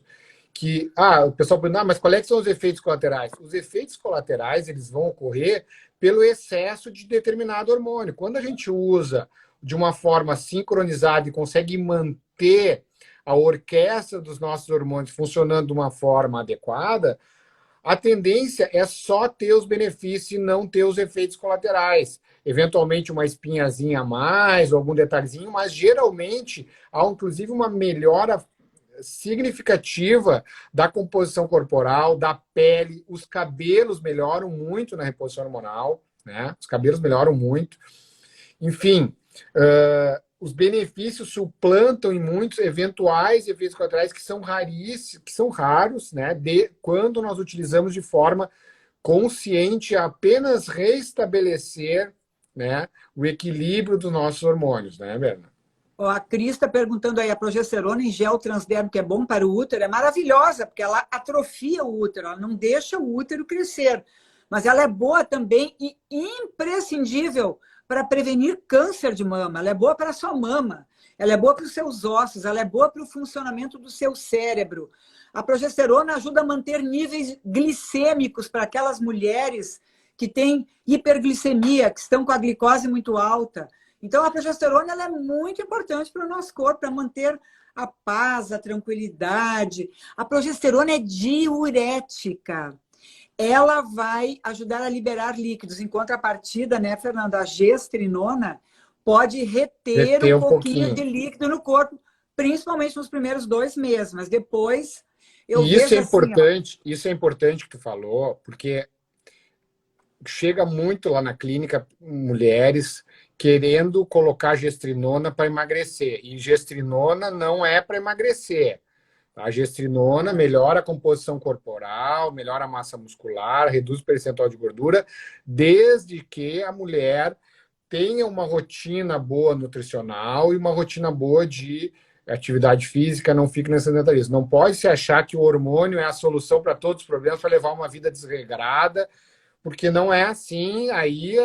Que, o pessoal pergunta, mas quais são os efeitos colaterais? Os efeitos colaterais, eles vão ocorrer pelo excesso de determinado hormônio. Quando a gente usa de uma forma sincronizada e consegue manter a orquestra dos nossos hormônios funcionando de uma forma adequada, a tendência é só ter os benefícios e não ter os efeitos colaterais. Eventualmente uma espinhazinha a mais, ou algum detalhezinho, mas geralmente há inclusive uma melhora significativa da composição corporal, da pele, os cabelos melhoram muito na reposição hormonal, né? Os cabelos melhoram muito. Enfim, os benefícios suplantam em muitos eventuais efeitos colaterais que são raríssimos, que são raros, né? Quando nós utilizamos de forma consciente apenas restabelecer, né, o equilíbrio dos nossos hormônios, né, Berna? A Cris está perguntando aí, a progesterona em gel transdermo, que é bom para o útero, é maravilhosa, porque ela atrofia o útero, ela não deixa o útero crescer. Mas ela é boa também e imprescindível para prevenir câncer de mama. Ela é boa para a sua mama, ela é boa para os seus ossos, ela é boa para o funcionamento do seu cérebro. A progesterona ajuda a manter níveis glicêmicos para aquelas mulheres que têm hiperglicemia, que estão com a glicose muito alta. Então, a progesterona ela é muito importante para o nosso corpo, para manter a paz, a tranquilidade. A progesterona é diurética. Ela vai ajudar a liberar líquidos. Em contrapartida, né, Fernanda, a gestrinona pode reter um pouquinho de líquido no corpo, principalmente nos primeiros 2 meses. Mas depois eu vejo isso é assim, importante, isso é importante que tu falou, porque chega muito lá na clínica mulheres querendo colocar gestrinona para emagrecer. E gestrinona não é para emagrecer. A gestrinona melhora a composição corporal, melhora a massa muscular, reduz o percentual de gordura, desde que a mulher tenha uma rotina boa nutricional e uma rotina boa de atividade física, não fique nesse sedentarismo. Não pode se achar que o hormônio é a solução para todos os problemas, para levar uma vida desregrada, porque não é assim, aí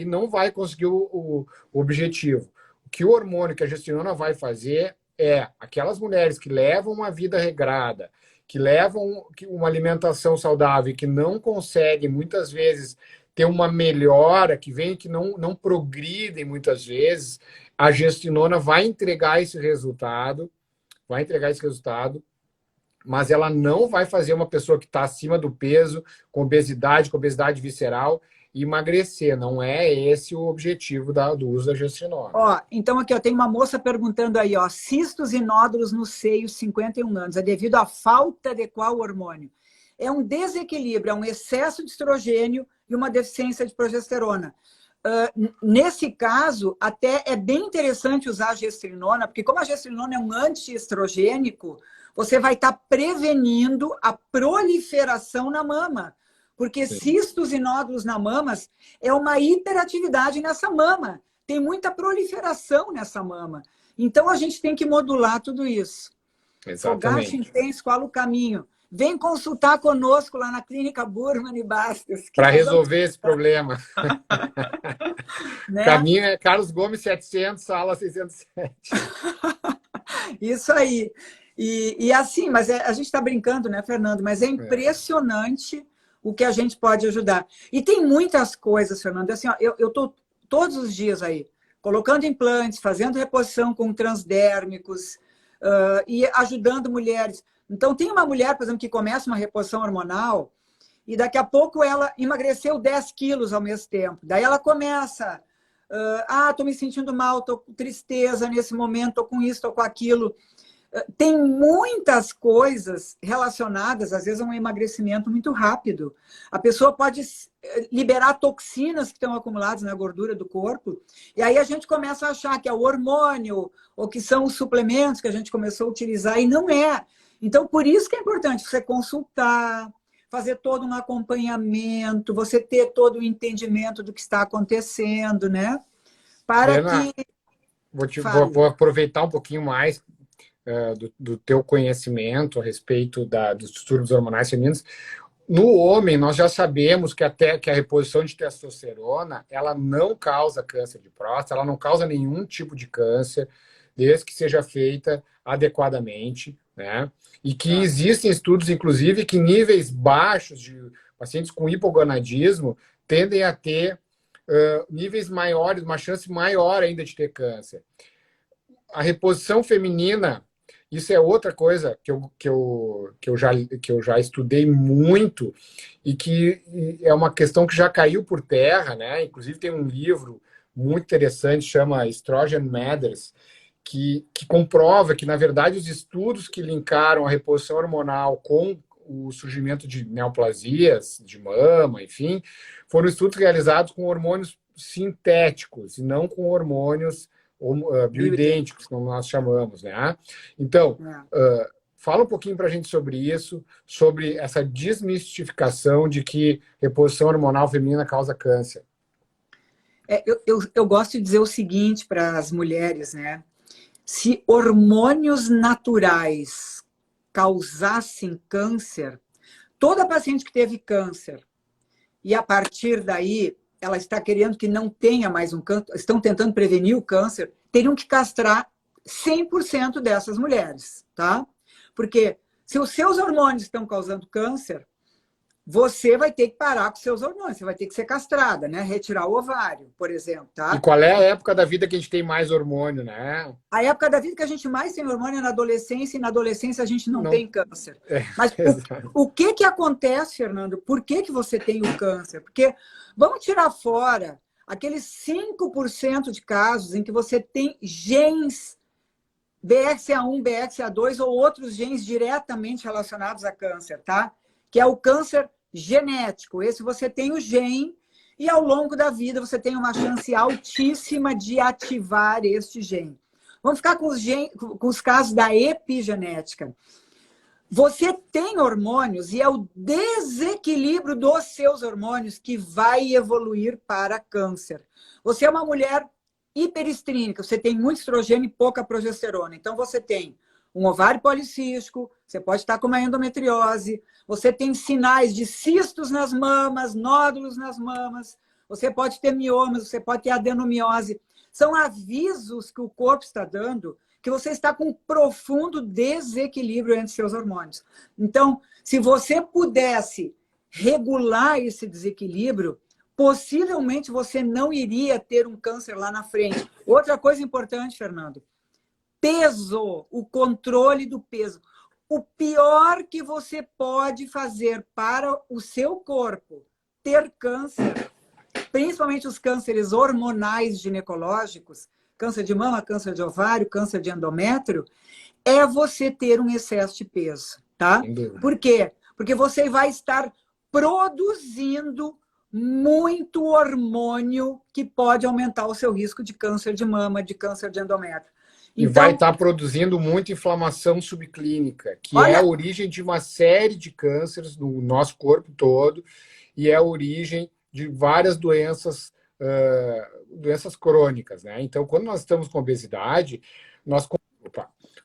não vai conseguir o objetivo. O que o hormônio, que a gestrinona vai fazer é aquelas mulheres que levam uma vida regrada, que levam uma alimentação saudável e que não conseguem, muitas vezes, ter uma melhora, que não progridem muitas vezes, a gestrinona vai entregar esse resultado, mas ela não vai fazer uma pessoa que está acima do peso, com obesidade visceral, emagrecer. Não é esse o objetivo do uso da gestrinona. Então aqui tem uma moça perguntando aí, cistos e nódulos no seio, 51 anos, é devido à falta de qual hormônio? É um desequilíbrio, é um excesso de estrogênio e uma deficiência de progesterona. Nesse caso, até é bem interessante usar a gestrinona, porque como a gestrinona é um antiestrogênico, você vai estar prevenindo a proliferação na mama. Porque cistos e nódulos na mama é uma hiperatividade nessa mama. Tem muita proliferação nessa mama. Então, a gente tem que modular tudo isso. Exatamente. Fogacho intenso, qual o caminho? vem consultar conosco lá na Clínica Burman e Bastos. Para resolver esse problema. Né? Caminho é Carlos Gomes 700, sala 607. Isso aí. E assim, mas a gente está brincando, né, Fernando? Mas é impressionante o que a gente pode ajudar. E tem muitas coisas, Fernando. Assim, ó, eu estou todos os dias aí, colocando implantes, fazendo reposição com transdérmicos e ajudando mulheres. Então, tem uma mulher, por exemplo, que começa uma reposição hormonal e daqui a pouco ela emagreceu 10 quilos ao mesmo tempo. Daí ela começa, estou me sentindo mal, estou com tristeza nesse momento, estou com isso, estou com aquilo. Tem muitas coisas relacionadas, às vezes, a um emagrecimento muito rápido. A pessoa pode liberar toxinas que estão acumuladas na gordura do corpo, e aí a gente começa a achar que é o hormônio, ou que são os suplementos que a gente começou a utilizar, e não é. Então, por isso que é importante você consultar, fazer todo um acompanhamento, você ter todo o entendimento do que está acontecendo, né? Para Helena, que... vou aproveitar um pouquinho mais do teu conhecimento a respeito dos distúrbios hormonais femininos. No homem, nós já sabemos que a reposição de testosterona, ela não causa câncer de próstata, ela não causa nenhum tipo de câncer, desde que seja feita adequadamente, né? E que existem estudos, inclusive, que níveis baixos de pacientes com hipogonadismo tendem a ter níveis maiores, uma chance maior ainda de ter câncer. A reposição feminina, isso é outra coisa que eu já estudei muito e que é uma questão que já caiu por terra, né? Inclusive tem um livro muito interessante, chama Estrogen Matters, que comprova que, na verdade, os estudos que linkaram a reposição hormonal com o surgimento de neoplasias, de mama, enfim, foram estudos realizados com hormônios sintéticos e não com hormônios bioidênticos, como nós chamamos, né? Então, fala um pouquinho para a gente sobre isso, sobre essa desmistificação de que reposição hormonal feminina causa câncer. Eu gosto de dizer o seguinte para as mulheres, né? Se hormônios naturais causassem câncer, toda paciente que teve câncer e a partir daí ela está querendo que não tenha mais um câncer, estão tentando prevenir o câncer, teriam que castrar 100% dessas mulheres, tá? Porque se os seus hormônios estão causando câncer, você vai ter que parar com seus hormônios, você vai ter que ser castrada, né? Retirar o ovário, por exemplo, tá? E qual é a época da vida que a gente tem mais hormônio, né? A época da vida que a gente mais tem hormônio é na adolescência, e na adolescência a gente não tem câncer. Mas o que acontece, Fernando? Por que você tem o câncer? Porque vamos tirar fora aqueles 5% de casos em que você tem genes BRCA1, BRCA2 ou outros genes diretamente relacionados a câncer, tá? Que é o câncer genético. Esse você tem o gene e ao longo da vida você tem uma chance altíssima de ativar este gene. Vamos ficar com os casos da epigenética. Você tem hormônios e é o desequilíbrio dos seus hormônios que vai evoluir para câncer. Você é uma mulher hiperestrínica, você tem muito estrogênio e pouca progesterona. Então, você tem um ovário policístico, você pode estar com uma endometriose, você tem sinais de cistos nas mamas, nódulos nas mamas, você pode ter miomas, você pode ter adenomiose. São avisos que o corpo está dando que você está com um profundo desequilíbrio entre seus hormônios. Então, se você pudesse regular esse desequilíbrio, possivelmente você não iria ter um câncer lá na frente. Outra coisa importante, Fernando, peso, o controle do peso. O pior que você pode fazer para o seu corpo ter câncer, principalmente os cânceres hormonais ginecológicos, câncer de mama, câncer de ovário, câncer de endométrio, é você ter um excesso de peso, tá? Por quê? Porque você vai estar produzindo muito hormônio que pode aumentar o seu risco de câncer de mama, de câncer de endométrio. E vai estar produzindo muita inflamação subclínica, que é a origem de uma série de cânceres no nosso corpo todo e é a origem de várias doenças crônicas, né? Então, quando nós estamos com obesidade,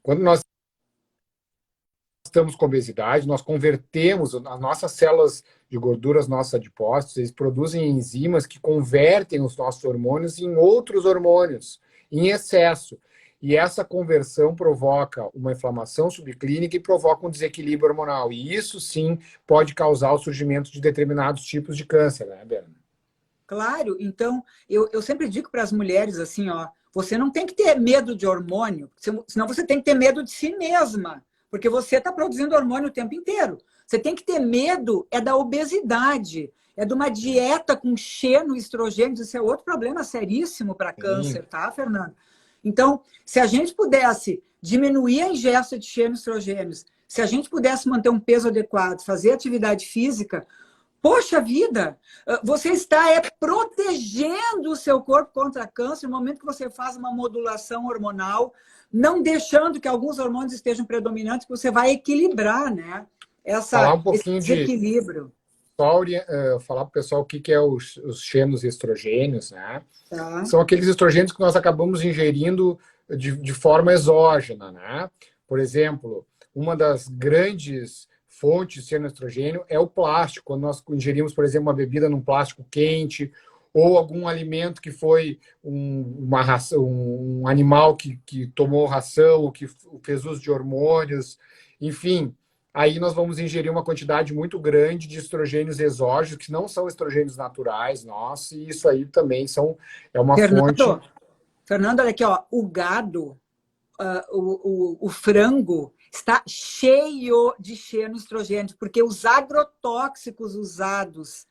quando nós estamos com obesidade, nós convertemos as nossas células de gordura, os nossos adipócitos, eles produzem enzimas que convertem os nossos hormônios em outros hormônios, em excesso. E essa conversão provoca uma inflamação subclínica e provoca um desequilíbrio hormonal. E isso, sim, pode causar o surgimento de determinados tipos de câncer, né, Berna? Claro, então, eu sempre digo para as mulheres assim, ó, você não tem que ter medo de hormônio, senão você tem que ter medo de si mesma, porque você está produzindo hormônio o tempo inteiro. Você tem que ter medo da obesidade, de uma dieta com xenoestrogênios, isso é outro problema seríssimo para câncer, tá, Fernando? Então, se a gente pudesse diminuir a ingesta de xenoestrogênios, se a gente pudesse manter um peso adequado, fazer atividade física, poxa vida, você está protegendo o seu corpo contra câncer no momento que você faz uma modulação hormonal, não deixando que alguns hormônios estejam predominantes, que você vai equilibrar, né? Falar um Esse pouquinho desequilíbrio. Falar para o pessoal o que é os xenoestrogênios, né? Tá. São aqueles estrogênios que nós acabamos ingerindo de forma exógena, né? Por exemplo, uma das grandes fontes de xenoestrogênio é o plástico. Quando nós ingerimos, por exemplo, uma bebida num plástico quente, ou algum alimento que foi um animal que tomou ração, ou que fez uso de hormônios, enfim, aí nós vamos ingerir uma quantidade muito grande de estrogênios exógenos, que não são estrogênios naturais, nossa, e isso aí também é uma fonte... Fernando, olha aqui, ó, o gado, o frango está cheio de xenoestrogênios, porque os agrotóxicos usados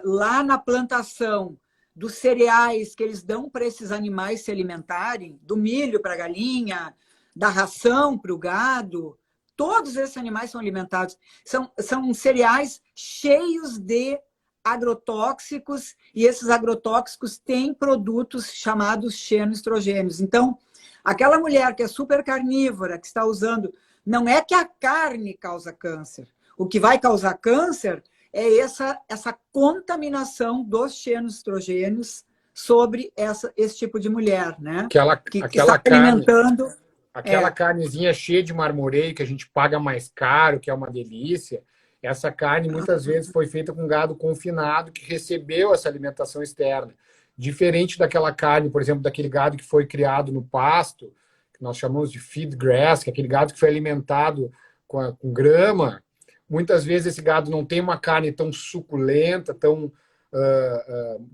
lá na plantação dos cereais que eles dão para esses animais se alimentarem, do milho para a galinha, da ração para o gado, todos esses animais são alimentados. São cereais cheios de agrotóxicos, e esses agrotóxicos têm produtos chamados xenoestrogênios. Então, aquela mulher que é super carnívora, que está usando, não é que a carne causa câncer. O que vai causar câncer é essa contaminação dos xenoestrogênios sobre esse tipo de mulher, né? Que está alimentando... Aquela carnezinha cheia de marmoreio que a gente paga mais caro, que é uma delícia, essa carne muitas vezes foi feita com gado confinado que recebeu essa alimentação externa. Diferente daquela carne, por exemplo, daquele gado que foi criado no pasto, que nós chamamos de feed grass, que é aquele gado que foi alimentado com grama, muitas vezes esse gado não tem uma carne tão suculenta,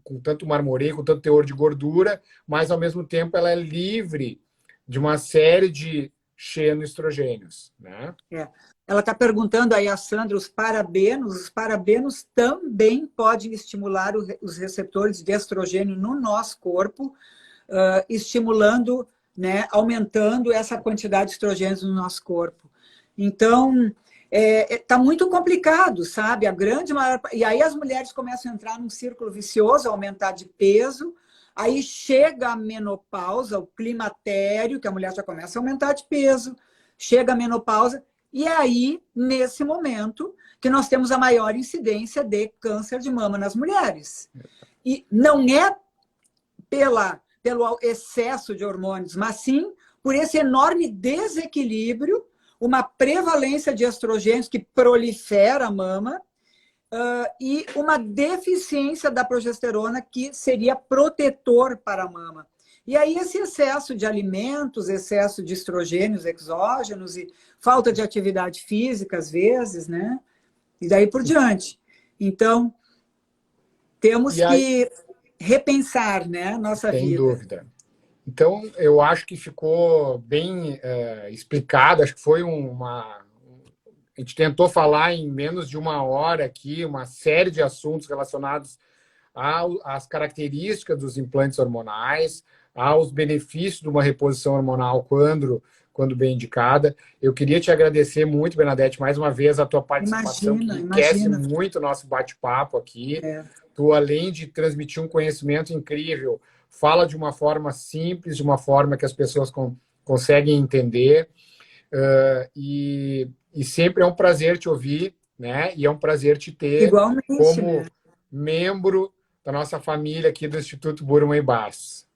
com tanto marmoreio, com tanto teor de gordura, mas ao mesmo tempo ela é livre de uma série de xenoestrogênios, né? Ela está perguntando aí a Sandra, os parabenos também podem estimular os receptores de estrogênio no nosso corpo, estimulando, né, aumentando essa quantidade de estrogênios no nosso corpo. Então, está muito complicado, sabe? E aí as mulheres começam a entrar num círculo vicioso, aumentar de peso. Aí chega a menopausa, o climatério, que a mulher já começa a aumentar de peso, chega a menopausa, e é aí, nesse momento, que nós temos a maior incidência de câncer de mama nas mulheres. E não é pelo excesso de hormônios, mas sim por esse enorme desequilíbrio, uma prevalência de estrogênios que prolifera a mama, e uma deficiência da progesterona que seria protetor para a mama. E aí esse excesso de alimentos, excesso de estrogênios exógenos e falta de atividade física, às vezes, né? E daí por diante. Então, temos que repensar, né, nossa vida. Sem dúvida. Então, eu acho que ficou bem explicado, acho que foi a gente tentou falar em menos de uma hora aqui, uma série de assuntos relacionados às características dos implantes hormonais, aos benefícios de uma reposição hormonal quando bem indicada. Eu queria te agradecer muito, Bernadette, mais uma vez a tua participação, que enriquece muito o nosso bate-papo aqui. Tu, além de transmitir um conhecimento incrível, fala de uma forma simples, de uma forma que as pessoas conseguem entender. E sempre é um prazer te ouvir, né? E é um prazer te ter como membro da nossa família aqui do Instituto Burman e Bass.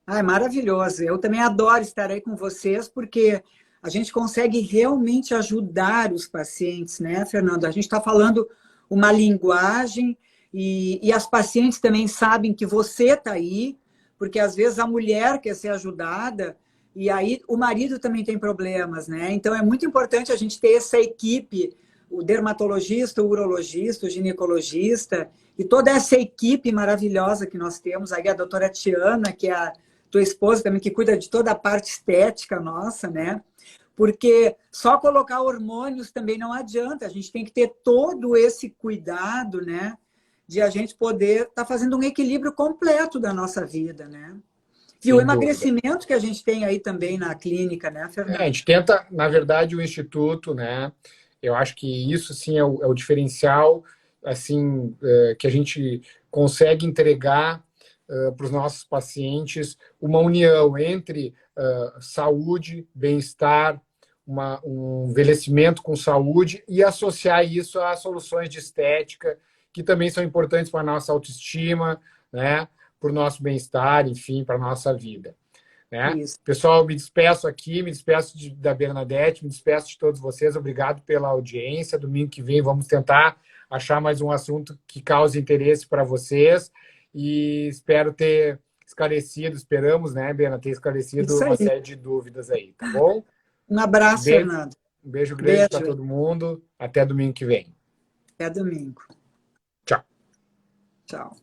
É maravilhoso. Eu também adoro estar aí com vocês, porque a gente consegue realmente ajudar os pacientes, né, Fernando? A gente está falando uma linguagem e as pacientes também sabem que você está aí, porque às vezes a mulher quer ser ajudada e aí o marido também tem problemas, né? Então é muito importante a gente ter essa equipe, o dermatologista, o urologista, o ginecologista e toda essa equipe maravilhosa que nós temos. Aí a doutora Tiana, que é a tua esposa também, que cuida de toda a parte estética nossa, né? Porque só colocar hormônios também não adianta. A gente tem que ter todo esse cuidado, né? De a gente poder estar fazendo um equilíbrio completo da nossa vida, né? E o Sem dúvida. emagrecimento que a gente tem aí também na clínica, né, A Fernando? gente tenta, na verdade, o Instituto, né? Eu acho que isso, sim, é o diferencial, assim, que a gente consegue entregar para os nossos pacientes uma união entre saúde, bem-estar, um envelhecimento com saúde e associar isso a soluções de estética, que também são importantes para a nossa autoestima, né? Para o nosso bem-estar, enfim, para a nossa vida. Né? Isso. Pessoal, me despeço aqui, me despeço da Bernadette, me despeço de todos vocês. Obrigado pela audiência. Domingo que vem vamos tentar achar mais um assunto que cause interesse para vocês e espero ter esclarecido, esperamos, né, Berna, ter esclarecido Isso uma aí. série de dúvidas aí, tá bom? Um Um abraço, beijo, Fernando. um beijo grande para Beijo. todo mundo. Até domingo que vem. Até domingo. Tchau. Tchau.